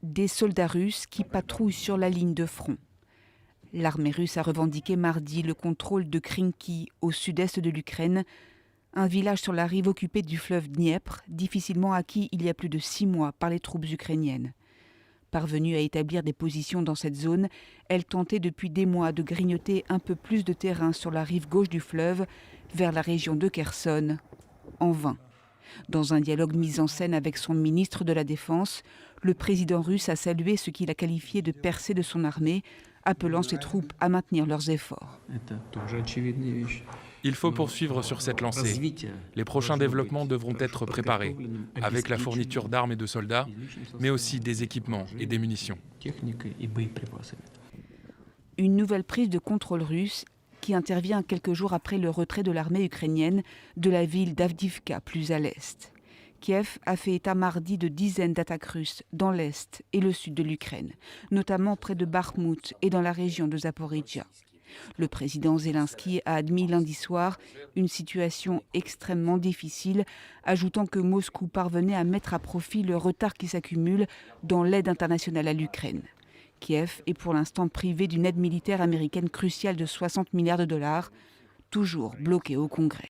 des soldats russes qui patrouillent sur la ligne de front. L'armée russe a revendiqué mardi le contrôle de Krinky, au sud-est de l'Ukraine, un village sur la rive occupée du fleuve Dniepr, difficilement acquis il y a plus de 6 mois par les troupes ukrainiennes. Parvenues à établir des positions dans cette zone, elles tentaient depuis des mois de grignoter un peu plus de terrain sur la rive gauche du fleuve, vers la région de Kherson, en vain. Dans un dialogue mis en scène avec son ministre de la Défense, le président russe a salué ce qu'il a qualifié de percée de son armée, appelant ses troupes à maintenir leurs efforts. Il faut poursuivre sur cette lancée. Les prochains développements devront être préparés, avec la fourniture d'armes et de soldats, mais aussi des équipements et des munitions. Une nouvelle prise de contrôle russe qui intervient quelques jours après le retrait de l'armée ukrainienne de la ville d'Avdivka, plus à l'est. Kiev a fait état mardi de dizaines d'attaques russes dans l'est et le sud de l'Ukraine, notamment près de Bakhmout et dans la région de Zaporijia. Le président Zelensky a admis lundi soir une situation extrêmement difficile, ajoutant que Moscou parvenait à mettre à profit le retard qui s'accumule dans l'aide internationale à l'Ukraine. Kiev est pour l'instant privé d'une aide militaire américaine cruciale de 60 milliards de dollars, toujours bloquée au Congrès.